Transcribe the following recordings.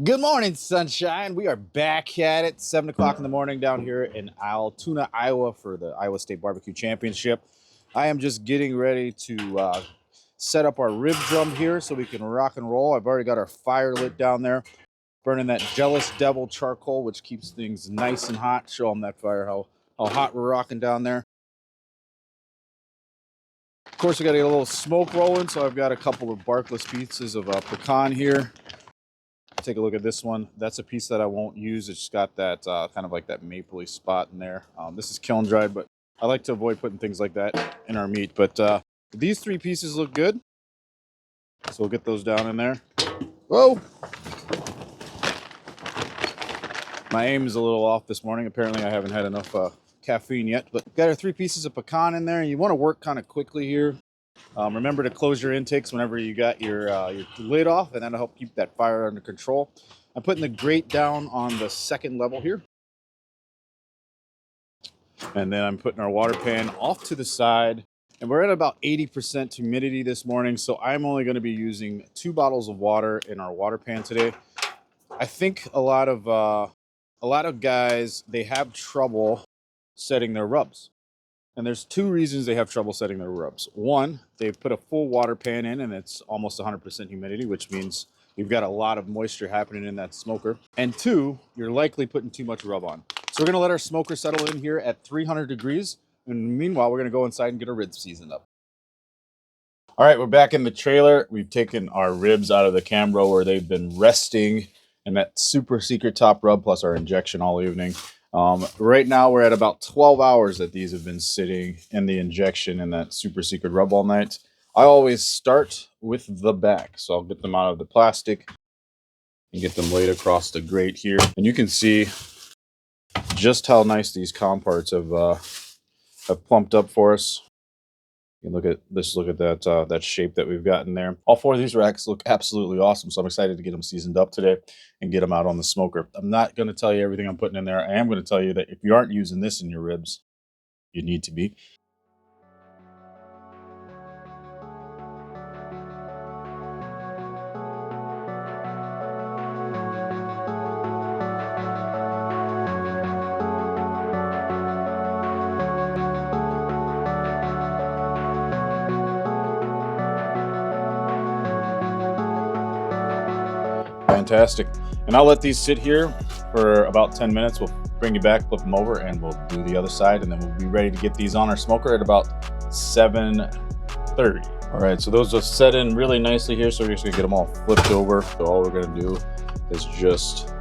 Good morning, sunshine. We are back at it, 7 o'clock in the morning down here in Altoona, Iowa for the Iowa State Barbecue Championship. I am just getting ready to set up our rib drum here so we can rock and roll. I've already got our fire lit down there, burning that Jealous Devil charcoal, which keeps things nice and hot. Show them that fire, how hot we're rocking down there. Of course, we got to get a little smoke rolling, so I've got a couple of barkless pieces of pecan here. Take a look at this one. That's a piece that I won't use. It's got that kind of like that mapley spot in there. This is kiln dried, but I like to avoid putting things like that in our meat. But these three pieces look good, so we'll get those down in there. Whoa! My aim is a little off this morning. Apparently I haven't had enough caffeine yet, but got our three pieces of pecan in there. You want to work kind of quickly here. Remember to close your intakes whenever you got your lid off, and that'll help keep that fire under control. I'm putting the grate down on the second level here. And then I'm putting our water pan off to the side. And we're at about 80% humidity this morning, so I'm only going to be using 2 bottles of water in our water pan today. I think a lot of guys, they have trouble setting their rubs. And there's 2 reasons they have trouble setting their rubs. One, they've put a full water pan in and it's almost 100% humidity, which means you've got a lot of moisture happening in that smoker. And 2, you're likely putting too much rub on. So we're gonna let our smoker settle in here at 300 degrees. And meanwhile, we're gonna go inside and get our ribs seasoned up. All right, we're back in the trailer. We've taken our ribs out of the Cambro where they've been resting in that super secret top rub plus our injection all evening. Right now we're at about 12 hours that these have been sitting in the injection in that super secret rub all night. I always start with the back. So I'll get them out of the plastic and get them laid across the grate here. And you can see just how nice these com parts have plumped up for us. You can look at that that shape that we've got in there. All 4 of these racks look absolutely awesome, so I'm excited to get them seasoned up today and get them out on the smoker. I'm not going to tell you everything I'm putting in there. I am going to tell you that if you aren't using this in your ribs, you need to be. Fantastic. And I'll let these sit here for about 10 minutes. We'll bring you back, flip them over, and we'll do the other side. And then we'll be ready to get these on our smoker at about 7:30. All right, so those just set in really nicely here. So we're just gonna get them all flipped over. So all we're gonna do is just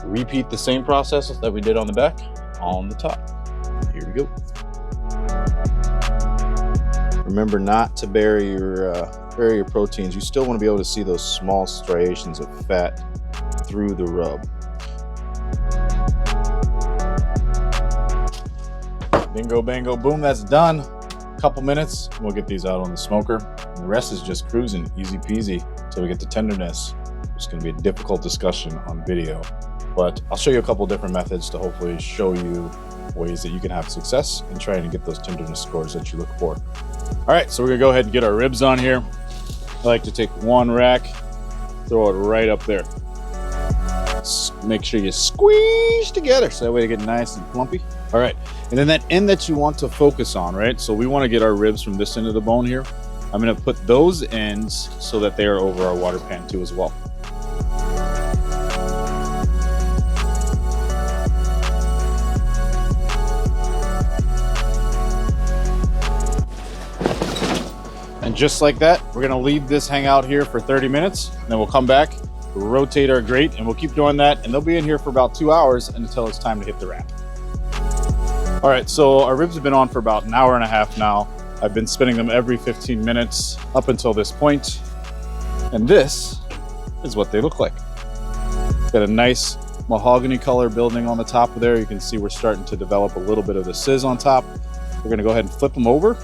repeat the same process that we did on the back on the top. Here we go. Remember not to bury your proteins. You still want to be able to see those small striations of fat through the rub. Bingo, bango, boom, that's done. A couple minutes, we'll get these out on the smoker. And the rest is just cruising, easy peasy, until we get to tenderness. It's going to be a difficult discussion on video, but I'll show you a couple different methods to hopefully show you ways that you can have success in trying to get those tenderness scores that you look for. All right, so we're gonna go ahead and get our ribs on here. I like to take 1 rack, throw it right up there. Make sure you squeeze together so that way they get nice and plumpy. All right, and then that end that you want to focus on, right? So we want to get our ribs from this end of the bone here. I'm gonna put those ends so that they are over our water pan too as well. And just like that, we're gonna leave this hang out here for 30 minutes, and then we'll come back, rotate our grate, and we'll keep doing that, and they'll be in here for about 2 hours until it's time to hit the rack. All right, so our ribs have been on for about an hour and a half now. I've been spinning them every 15 minutes up until this point, and this is what they look like. Got a nice mahogany color building on the top of there. You can see we're starting to develop a little bit of the sizz on top. We're gonna go ahead and flip them over.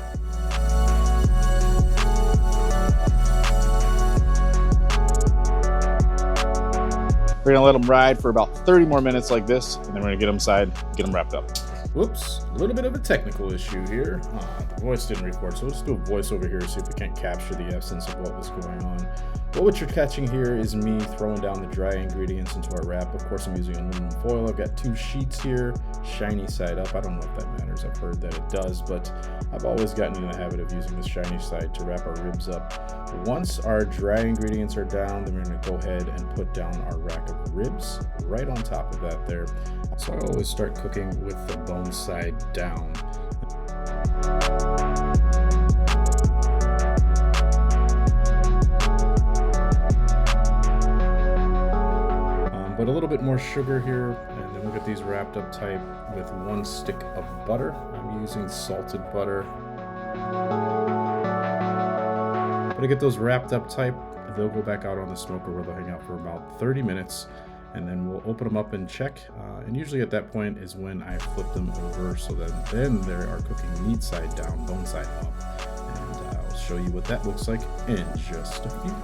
We're gonna let them ride for about 30 more minutes like this, and then we're gonna get them inside, get them wrapped up. Whoops, a little bit of a technical issue here. The voice didn't record, so let's do a voice over here, see if we can't capture the essence of what was going on. Well, what you're catching here is me throwing down the dry ingredients into our wrap. Of course, I'm using aluminum foil. I've got 2 sheets here, shiny side up. I don't know if that matters. I've heard that it does, but I've always gotten in the habit of using the shiny side to wrap our ribs up. Once our dry ingredients are down, then we're going to go ahead and put down our rack of ribs right on top of that there. So I always start cooking with the bone side down. But a little bit more sugar here, and then we'll get these wrapped up tight with 1 stick of butter. I'm using salted butter. But to get those wrapped up tight, they'll go back out on the smoker where they'll hang out for about 30 minutes, and then we'll open them up and check. And usually at that point is when I flip them over, so that then they are cooking meat side down, bone side up. And I'll show you what that looks like in just a few.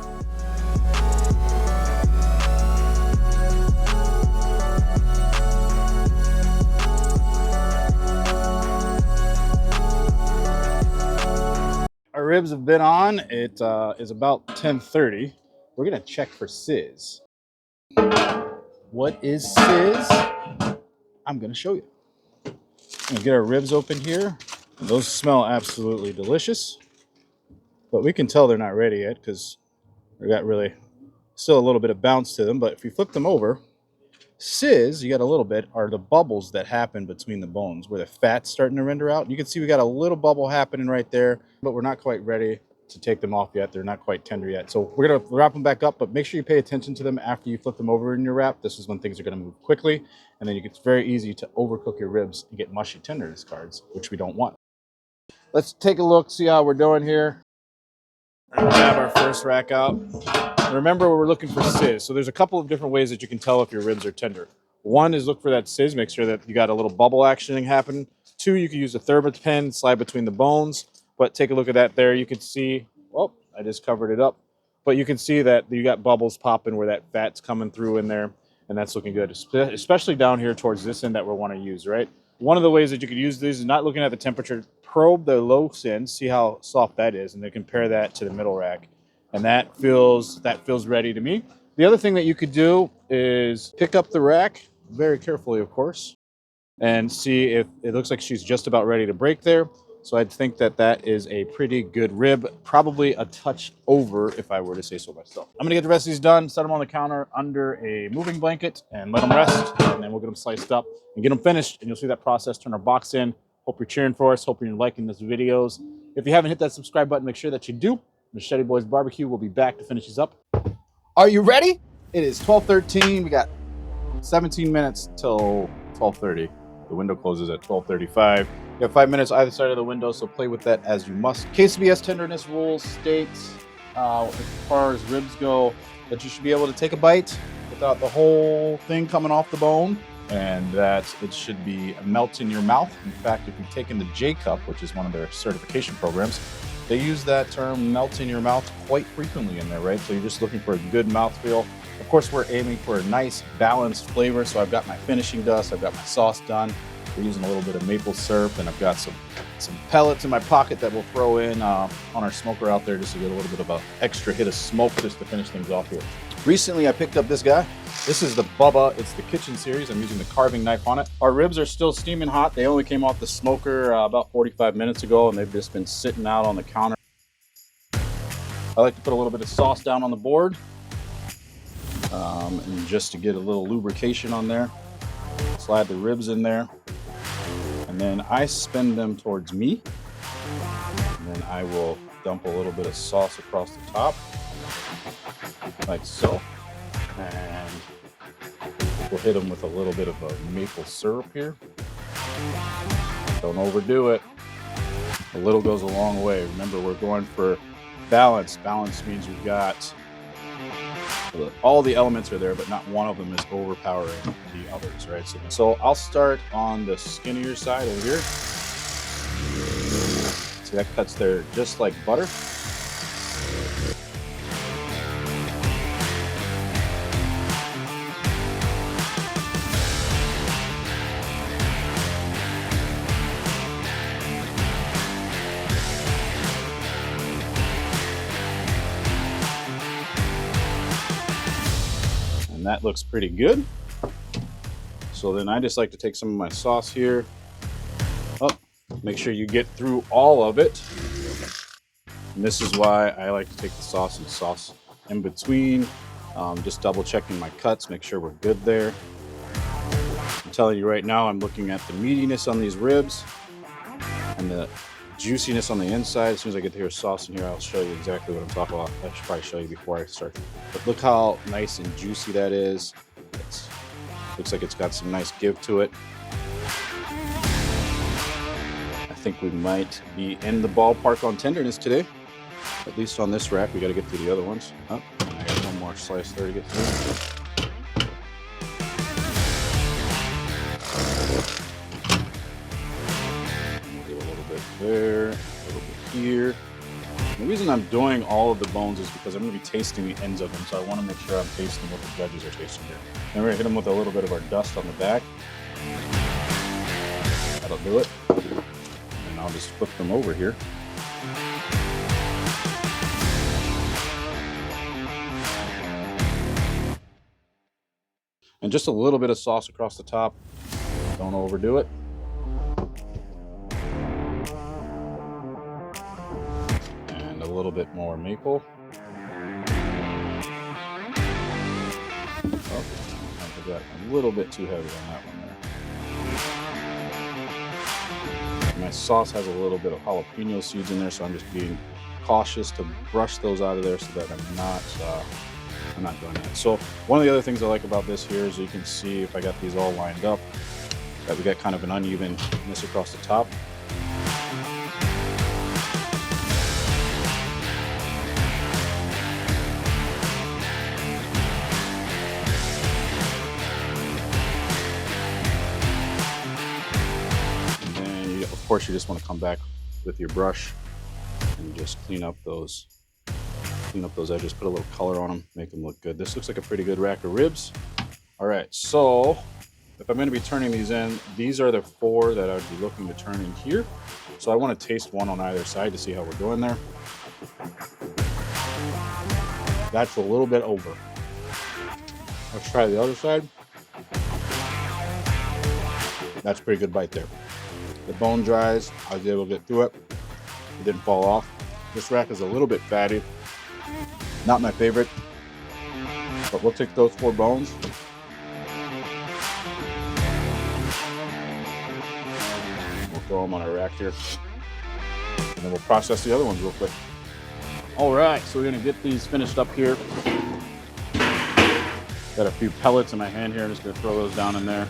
Our ribs have been on. It is about 10:30. We're gonna check for sizz. What is sizz? I'm gonna show you. I'm gonna get our ribs open here. Those smell absolutely delicious, but we can tell they're not ready yet because they got really still a little bit of bounce to them. But if you flip them over, sizz, you got a little bit, are the bubbles that happen between the bones where the fat's starting to render out. You can see we got a little bubble happening right there, but we're not quite ready to take them off yet. They're not quite tender yet. So we're going to wrap them back up, but make sure you pay attention to them after you flip them over in your wrap. This is when things are going to move quickly, and then it's very easy to overcook your ribs and get mushy tenderness cards, which we don't want. Let's take a look, see how we're doing here. Grab our first rack out. Remember, we're looking for sizz. So there's a couple of different ways that you can tell if your ribs are tender. One is look for that sizz, make sure that you got a little bubble action happening. 2, you can use a thermos slide between the bones, but take a look at that there. You can see, oh, I just covered it up, but you can see that you got bubbles popping where that fat's coming through in there, and that's looking good, especially down here towards this end that we want to use, right? One of the ways that you could use these is not looking at the temperature, probe the low end, see how soft that is, and then compare that to the middle rack. And that feels ready to me. The other thing that you could do is pick up the rack, very carefully, of course, and see if it looks like she's just about ready to break there. So I'd think that that is a pretty good rib, probably a touch over if I were to say so myself. I'm gonna get the rest of these done, set them on the counter under a moving blanket and let them rest, and then we'll get them sliced up and get them finished, and you'll see that process, turn our box in. Hope you're cheering for us, hope you're liking this videos. If you haven't hit that subscribe button, make sure that you do. Machete Boys Barbecue will be back to finish these up. Are you ready? It is 12:13. We got 17 minutes till 12:30. The window closes at 12:35. You have 5 minutes either side of the window, so play with that as you must. KCBS tenderness rules states, as far as ribs go, that you should be able to take a bite without the whole thing coming off the bone, and that it should be melt in your mouth. In fact, if you've taken the J-Cup, which is one of their certification programs, they use that term melt in your mouth quite frequently in there, right? So you're just looking for a good mouthfeel. Of course, we're aiming for a nice balanced flavor. So I've got my finishing dust, I've got my sauce done. We're using a little bit of maple syrup, and I've got some pellets in my pocket that we'll throw in on our smoker out there just to get a little bit of an extra hit of smoke just to finish things off here. Recently, I picked up this guy. This is the Bubba. It's the kitchen series. I'm using the carving knife on it. Our ribs are still steaming hot. They only came off the smoker about 45 minutes ago, and they've just been sitting out on the counter. I like to put a little bit of sauce down on the board, and just to get a little lubrication on there. Slide the ribs in there, and then I spin them towards me. And then I will dump a little bit of sauce across the top, like so. And we'll hit them with a little bit of a maple syrup here. Don't overdo it. A little goes a long way. Remember, we're going for balance. Balance means you've got all the elements are there, but not one of them is overpowering the others, right? So I'll start on the skinnier side over here. See, that cuts there just like butter. And that looks pretty good. So then I just like to take some of my sauce here. Oh, make sure you get through all of it. And this is why I like to take the sauce and sauce in between. Just double checking my cuts, make sure we're good there. I'm telling you right now, I'm looking at the meatiness on these ribs and the juiciness on the inside. As soon as I get to hear sauce in here, I'll show you exactly what I'm talking about. I should probably show you before I start. But look how nice and juicy that is. Looks like it's got some nice give to it. I think we might be in the ballpark on tenderness today. At least on this rack. We got to get through the other ones. Oh, I got one more slice there to get through. Do a little bit there, a little bit here. The reason I'm doing all of the bones is because I'm going to be tasting the ends of them, so I want to make sure I'm tasting what the judges are tasting here. Then we're going to hit them with a little bit of our dust on the back. That'll do it. And I'll just flip them over here. And just a little bit of sauce across the top. Don't overdo it. And a little bit more maple. Oh, I forgot a little bit too heavy on that one there. My sauce has a little bit of jalapeno seeds in there, so I'm just being cautious to brush those out of there so that I'm not doing that. So one of the other things I like about this here is you can see, if I got these all lined up, that we got kind of an unevenness across the top. And then of course you just want to come back with your brush and just clean up those edges, put a little color on them, make them look good. This looks like a pretty good rack of ribs. All right, so if I'm going to be turning these in, these are the 4 that I'd be looking to turn in here. So I want to taste one on either side to see how we're doing there. That's a little bit over. Let's try the other side. That's a pretty good bite there. The bone dries, I was able to get through it. It didn't fall off. This rack is a little bit fatty. Not my favorite, but we'll take those 4 bones. We'll throw them on our rack here. And then we'll process the other ones real quick. All right, so we're gonna get these finished up here. Got a few pellets in my hand here. I'm just gonna throw those down in there.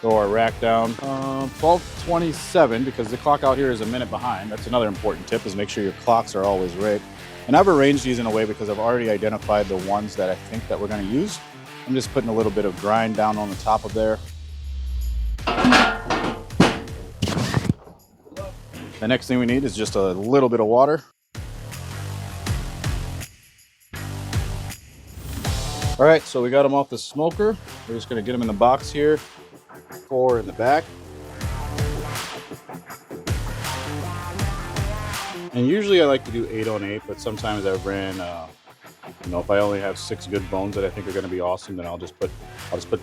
Throw our rack down. 12:27, because the clock out here is a minute behind. That's another important tip, is make sure your clocks are always right. And I've arranged these in a way because I've already identified the ones that I think that we're going to use. I'm just putting a little bit of grind down on the top of there. The next thing we need is just a little bit of water. All right, so we got them off the smoker. We're just going to get them in the box here. 4 in the back. And usually I like to do 8 on 8, but sometimes I've ran, if I only have 6 good bones that I think are going to be awesome, then I'll just put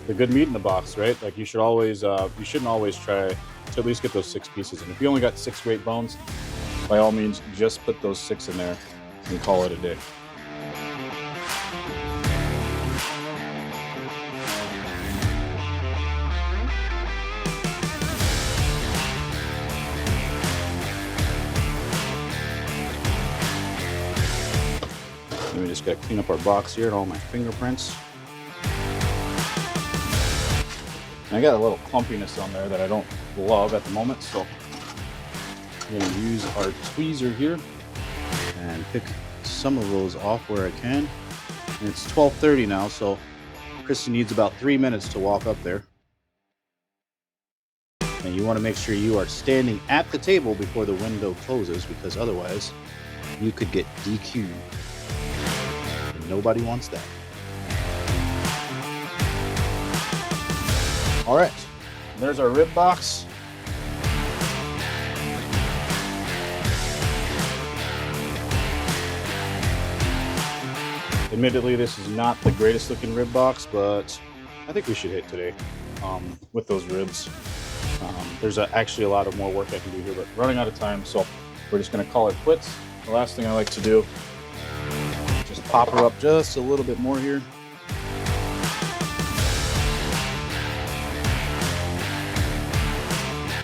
the good meat in the box, right? Like you shouldn't always try to at least get those 6 pieces. And if you only got 6 great bones, by all means, just put those 6 in there and call it a day. Then we just got to clean up our box here and all my fingerprints. And I got a little clumpiness on there that I don't love at the moment, so I'm going to use our tweezer here and pick some of those off where I can. And it's 12:30 now, so Kristen needs about 3 minutes to walk up there. And you want to make sure you are standing at the table before the window closes, because otherwise you could get DQ'd. Nobody wants that. All right, there's our rib box. Admittedly, this is not the greatest looking rib box, but I think we should hit today with those ribs. There's actually a lot of more work I can do here, but running out of time, so we're just gonna call it quits. The last thing I like to do, just pop her up just a little bit more here.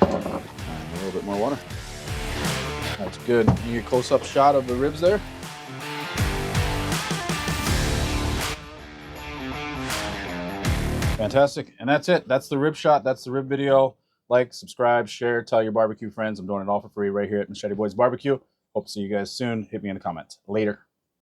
And a little bit more water. That's good. You get a close-up shot of the ribs there. Fantastic. And that's it. That's the rib shot. That's the rib video. Like, subscribe, share, tell your barbecue friends. I'm doing it all for free right here at Machete Boys Barbecue. Hope to see you guys soon. Hit me in the comments. Later.